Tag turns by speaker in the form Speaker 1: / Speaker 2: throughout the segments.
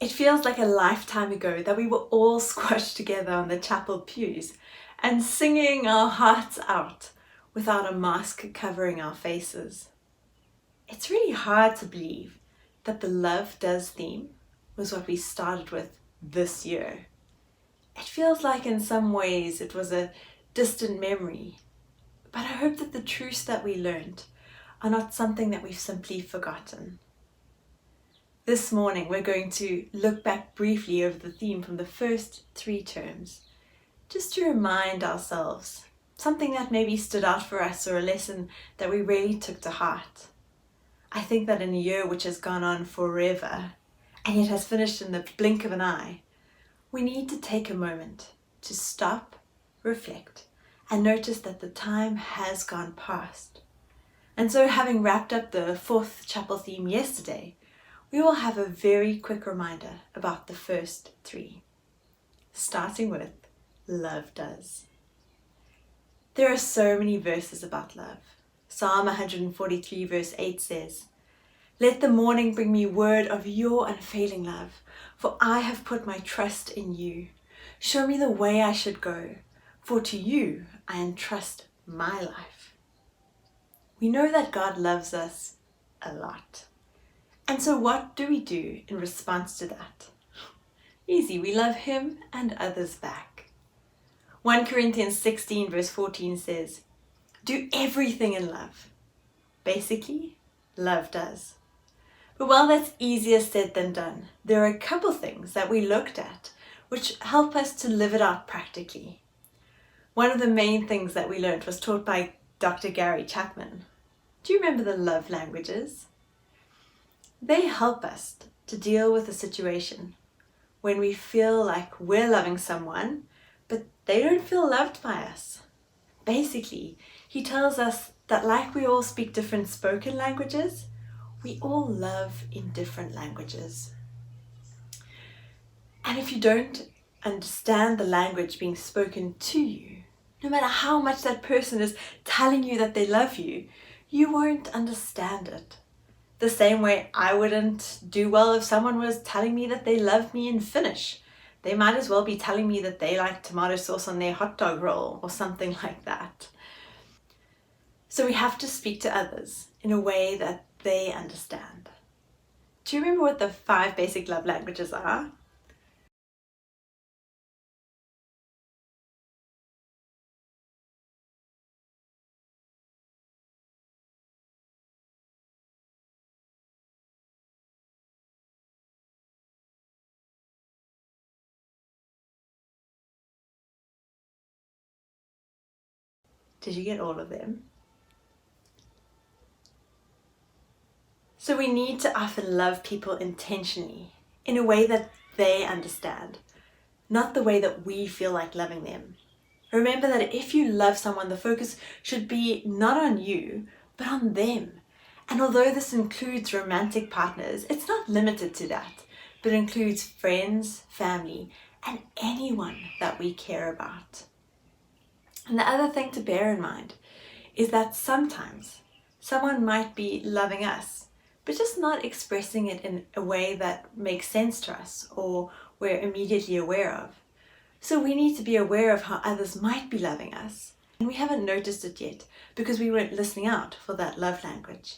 Speaker 1: It feels like a lifetime ago that we were all squashed together on the chapel pews and singing our hearts out without a mask covering our faces. It's really hard to believe that the Love Does theme was what we started with this year. It feels like in some ways it was a distant memory, but I hope that the truths that we learned are not something that we've simply forgotten. This morning we're going to look back briefly over the theme from the first 3 terms, just to remind ourselves something that maybe stood out for us or a lesson that we really took to heart. I think that in a year which has gone on forever and yet has finished in the blink of an eye, we need to take a moment to stop, reflect, and notice that the time has gone past. And so, having wrapped up the 4th chapel theme yesterday, we will have a very quick reminder about the first 3, starting with Love Does. There are so many verses about love. Psalm 143 verse 8 says, "Let the morning bring me word of your unfailing love, for I have put my trust in you. Show me the way I should go, for to you I entrust my life." We know that God loves us a lot. And so what do we do in response to that? Easy, we love Him and others back. 1 Corinthians 16 verse 14 says, "Do everything in love." Basically, love does. But while that's easier said than done, there are a couple things that we looked at which help us to live it out practically. One of the main things that we learned was taught by Dr. Gary Chapman. Do you remember the love languages? They help us to deal with a situation when we feel like we're loving someone, but they don't feel loved by us. Basically, he tells us that like we all speak different spoken languages, we all love in different languages. And if you don't understand the language being spoken to you, no matter how much that person is telling you that they love you, you won't understand it. The same way I wouldn't do well if someone was telling me that they love me in Finnish. They might as well be telling me that they like tomato sauce on their hot dog roll or something like that. So we have to speak to others in a way that they understand. Do you remember what the 5 basic love languages are? Did you get all of them? So we need to often love people intentionally, in a way that they understand, not the way that we feel like loving them. Remember that if you love someone, the focus should be not on you, but on them. And although this includes romantic partners, it's not limited to that, but includes friends, family, and anyone that we care about. And the other thing to bear in mind is that sometimes someone might be loving us, but just not expressing it in a way that makes sense to us or we're immediately aware of. So we need to be aware of how others might be loving us, and we haven't noticed it yet because we weren't listening out for that love language.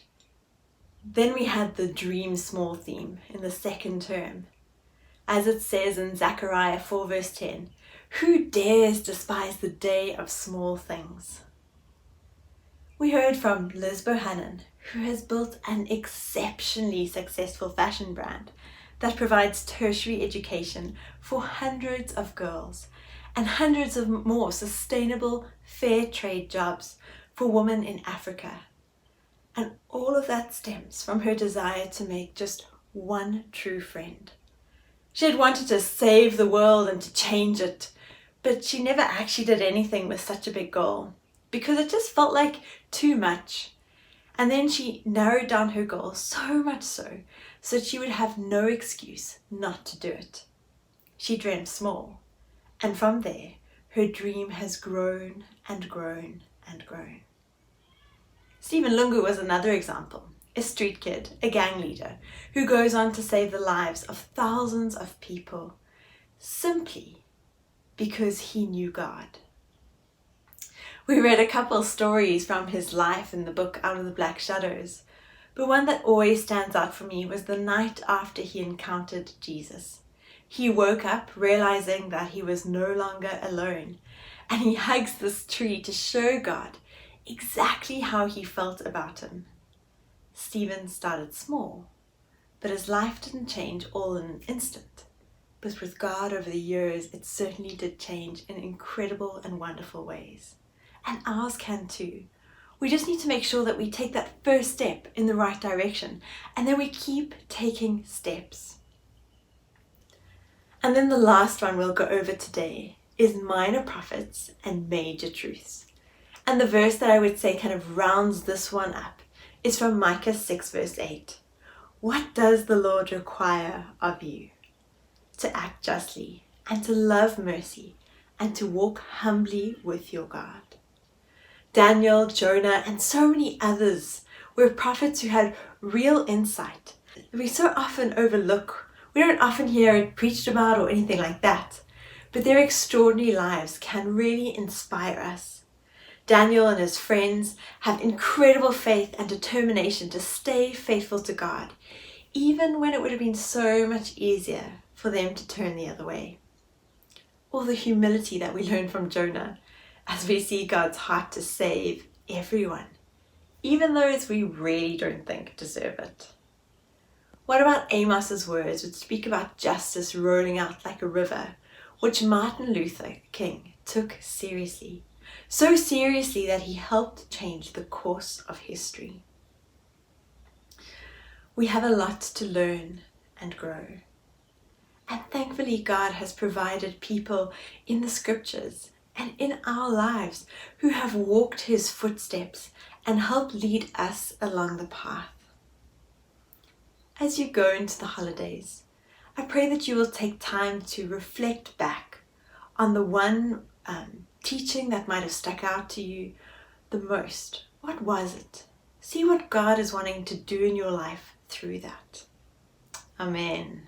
Speaker 1: Then we had the dream small theme in the 2nd term. As it says in Zechariah 4 verse 10, "Who dares despise the day of small things?" We heard from Liz Bohannon, who has built an exceptionally successful fashion brand that provides tertiary education for hundreds of girls and hundreds of more sustainable fair trade jobs for women in Africa. And all of that stems from her desire to make just one true friend. She had wanted to save the world and to change it, but she never actually did anything with such a big goal because it just felt like too much. And then she narrowed down her goal so much so that she would have no excuse not to do it. She dreamt small, and from there, her dream has grown and grown and grown. Stephen Lungu was another example. a street kid, a gang leader, who goes on to save the lives of thousands of people simply because he knew God. We read a couple stories from his life in the book Out of the Black Shadows, but one that always stands out for me was the night after he encountered Jesus. He woke up realizing that he was no longer alone, and he hugs this tree to show God exactly how he felt about him. Stephen started small, but his life didn't change all in an instant. But with God over the years, it certainly did change in incredible and wonderful ways. And ours can too. We just need to make sure that we take that first step in the right direction, and then we keep taking steps. And then the last one we'll go over today is minor prophets and major truths. And the verse that I would say kind of rounds this one up is from Micah 6 verse 8. What does the Lord require of you? To act justly, and to love mercy, and to walk humbly with your God. Daniel, Jonah, and so many others were prophets who had real insight that we so often overlook. We don't often hear it preached about or anything like that, but their extraordinary lives can really inspire us. Daniel and his friends have incredible faith and determination to stay faithful to God, even when it would have been so much easier for them to turn the other way. Or the humility that we learn from Jonah as we see God's heart to save everyone, even those we really don't think deserve it. What about Amos's words, which speak about justice rolling out like a river, which Martin Luther King took seriously, so seriously that he helped change the course of history? We have a lot to learn and grow. And thankfully, God has provided people in the scriptures and in our lives who have walked his footsteps and helped lead us along the path. As you go into the holidays, I pray that you will take time to reflect back on the one teaching that might have stuck out to you the most. What was it? See what God is wanting to do in your life through that. Amen.